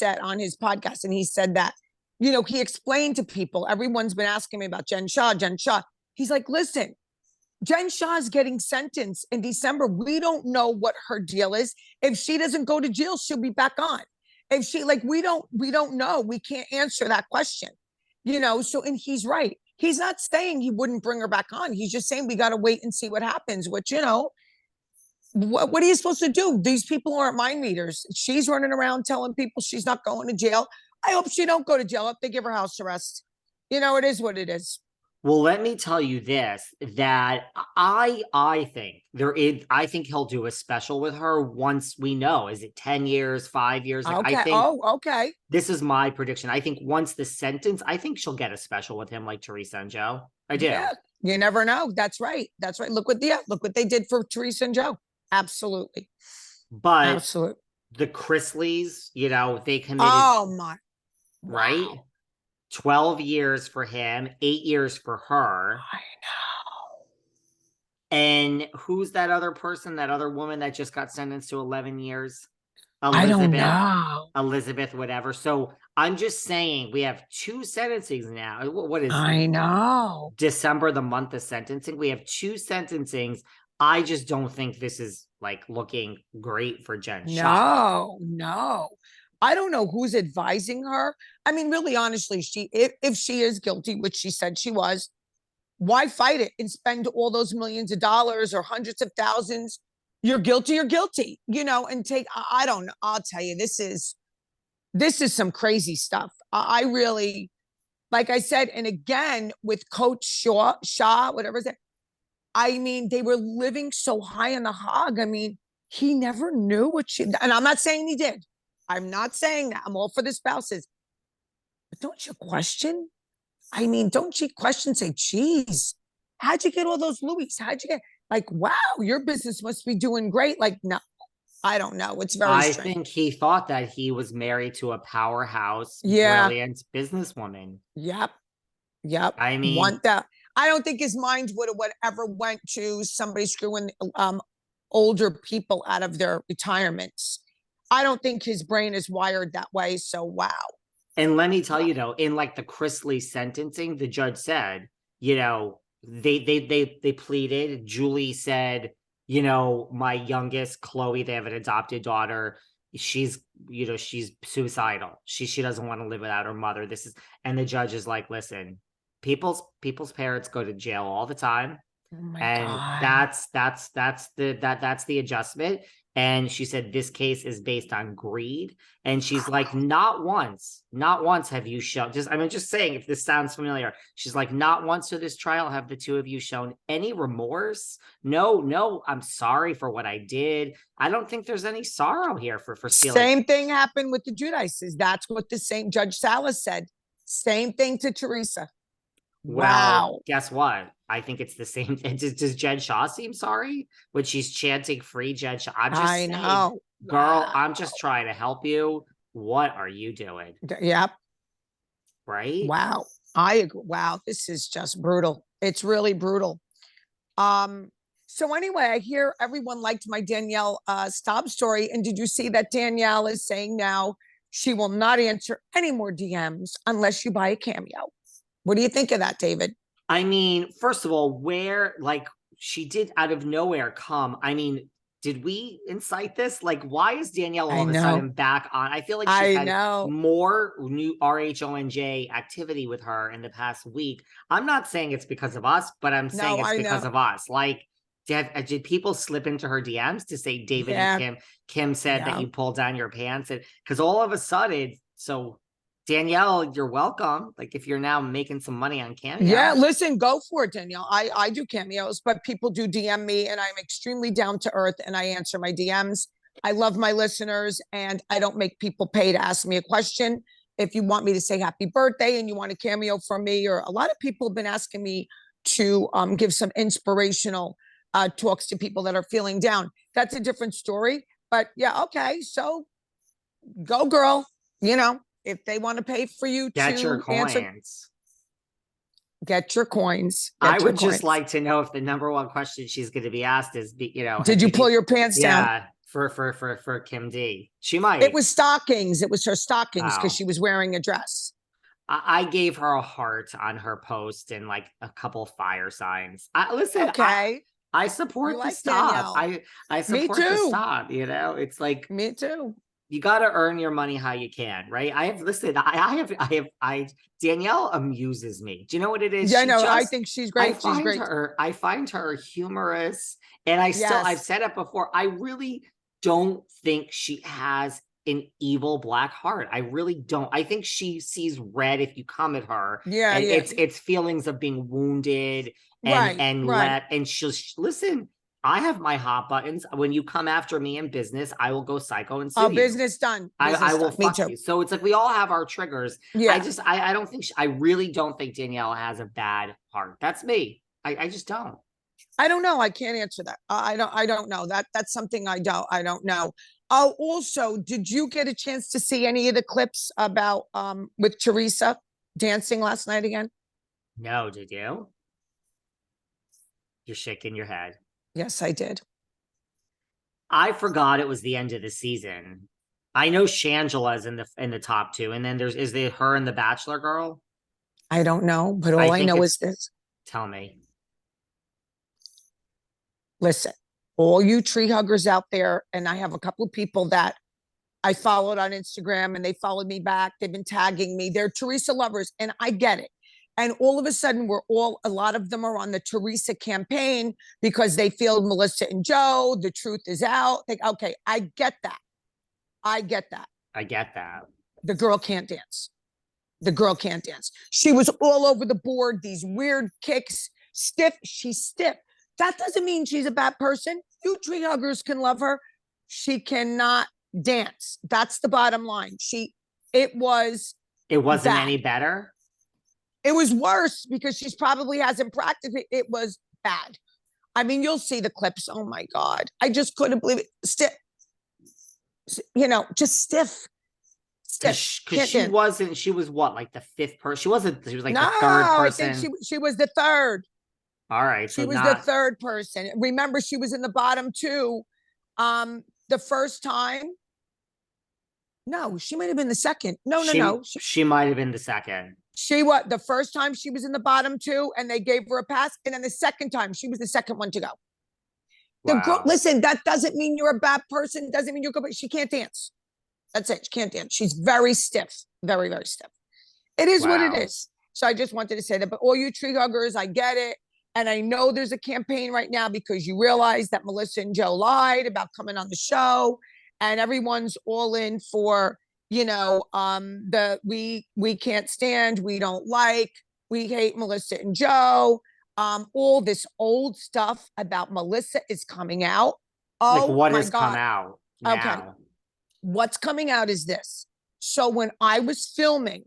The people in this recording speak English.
said on his podcast, and he said that, you know, he explained to people, everyone's been asking me about Jen Shah, Jen Shah. He's like, listen, Jen Shah is getting sentenced in December. We don't know what her deal is. If she doesn't go to jail, she'll be back on. If she, like, we don't know. We can't answer that question, you know? So, and he's right. He's not saying he wouldn't bring her back on. He's just saying we got to wait and see what happens, which, you know, what are you supposed to do? These people aren't mind readers. She's running around telling people she's not going to jail. I hope she don't go to jail if they give her house arrest. You know, it is what it is. Well, let me tell you this, that I think he'll do a special with her once we know. Is it 10 years, 5 years? Like, Okay. I think Okay. this is my prediction. I think once the sentence, I think she'll get a special with him like Teresa and Joe. I do. Yeah, you never know. That's right. That's right. Look what they did for Teresa and Joe. Absolutely. But Absolutely. the Chrisleys, you know, they committed. Oh my. Right? Wow. 12 years for him, 8 years for her. I know. And who's that other person, that other woman that just got sentenced to 11 years? I don't know. Elizabeth, whatever. So I'm just saying we have 2 sentencings now. What is I know. December, the month of sentencing? We have 2 sentencings. I just don't think this is like looking great for Jen Shah. No. I don't know who's advising her. I mean, really, honestly, if she is guilty, which she said she was, why fight it and spend all those millions of dollars or hundreds of thousands? You're guilty, you know, and I don't know. I'll tell you, this is some crazy stuff. I really, like I said, and again, with Coach Shah, whatever is it. I mean, they were living so high on the hog. I mean, he never knew what she, and I'm not saying he did. I'm not saying that. I'm all for the spouses. But don't you question? I mean, don't you question, say, geez, how'd you get all those Louis? How'd you get, like, wow, your business must be doing great. Like, no, I don't know. It's very strange. I think he thought that he was married to a powerhouse, brilliant businesswoman. Yep. I mean, I don't think his mind would have ever went to somebody screwing older people out of their retirements. I don't think his brain is wired that way. So, wow. And let me tell you though, in like the Chrisley sentencing, the judge said, you know, they pleaded. Julie said, you know, my youngest, Chloe, they have an adopted daughter. She's suicidal. She doesn't want to live without her mother. And the judge is like, listen, people's parents go to jail all the time. Oh my and God. that's the adjustment. And she said this case is based on greed. And she's like, not once have you shown, just saying, if this sounds familiar, she's like, not once through this trial have the two of you shown any remorse. No, I'm sorry for what I did. I don't think there's any sorrow here for stealing. Same thing happened with the Judices. That's what the same Judge Salas said. Same thing to Teresa. Well, guess what? I think it's the same. Does Jen Shah seem sorry when she's chanting free Jen Shah? I'm just saying, know. Girl, I'm just trying to help you. What are you doing? Yep. Right? Wow. I agree. Wow. This is just brutal. It's really brutal. So anyway, I hear everyone liked my Danielle Staub story. And did you see that Danielle is saying now she will not answer any more DMs unless you buy a cameo? What do you think of that, David? I mean, first of all, where, like, she did out of nowhere come. I mean, did we incite this? Like, why is Danielle all of a sudden back on? I feel like she's had more new RHONJ activity with her in the past week. I'm not saying it's because of us, but I'm saying it's because of us. Like, did people slip into her DMs to say David and Kim said that you pulled down your pants? Because all of a sudden, so Danielle, you're welcome. Like, if you're now making some money on Cameo. Yeah, listen, go for it, Danielle. I do cameos, but people do DM me, and I'm extremely down to earth, and I answer my DMs. I love my listeners, and I don't make people pay to ask me a question. If you want me to say happy birthday and you want a cameo from me, or a lot of people have been asking me to give some inspirational talks to people that are feeling down. That's a different story. But yeah, okay, so go, girl. You know, if they want to pay for you get your coins. Get your coins. I would just like to know if the number one question she's going to be asked is, you know, did you pull your pants down? for Kim D. She might. It was stockings. It was her stockings because Oh. she was wearing a dress. I gave her a heart on her post and like a couple fire signs. Listen, Okay. I support the stop. I support the stop. You know, it's like me too. You got to earn your money how you can, right? Danielle amuses me. Do you know what it is? Yeah, no, I think she's great. I find her humorous, and I've said it before. I really don't think she has an evil black heart. I really don't. I think she sees red if you come at her. Yeah, and yeah. It's feelings of being wounded and she'll listen. I have my hot buttons. When you come after me in business, I will go psycho and sue you. Business done. I will fuck you. So it's like we all have our triggers. Yeah. I don't think I really don't think Danielle has a bad heart. That's me. I just don't. I don't know. I can't answer that. I don't know. That's something I don't know. Oh, also, did you get a chance to see any of the clips about with Teresa dancing last night again? No, did you? You're shaking your head. Yes, I did. I forgot it was the end of the season. I know Shangela's in the top two, and then is her and the Bachelor girl? I don't know, but all I know is this. Tell me. Listen, all you tree huggers out there, and I have a couple of people that I followed on Instagram and they followed me back. They've been tagging me. They're Teresa lovers, and I get it. And all of a sudden, a lot of them are on the Teresa campaign because they feel Melissa and Joe, the truth is out. Okay, I get that. I get that. The girl can't dance. The girl can't dance. She was all over the board, these weird kicks, stiff. She's stiff. That doesn't mean she's a bad person. You tree huggers can love her. She cannot dance. That's the bottom line. It wasn't any better. It was worse because she's probably hasn't practiced it. It was bad. I mean, you'll see the clips. Oh my God. I just couldn't believe it. Stiff. Just stiff. Because she was what, like the fifth person? She was like the third person. I think she was the third. All right. She was the third person. Remember, she was in the bottom two. The first time. No, she might have been the second. No. She might have been the second. The first time she was in the bottom two and they gave her a pass. And then the second time she was the second one to go. The girl, listen, that doesn't mean you're a bad person. Doesn't mean you're good, but she can't dance. That's it. She can't dance. She's very stiff. Very, very stiff. It is what it is. So I just wanted to say that, but all you tree huggers, I get it. And I know there's a campaign right now because you realize that Melissa and Joe lied about coming on the show and everyone's all in for, we can't stand, we don't like, we hate Melissa and Joe. All this old stuff about Melissa is coming out. Oh, like what has come out now? Okay. What's coming out is this. So when I was filming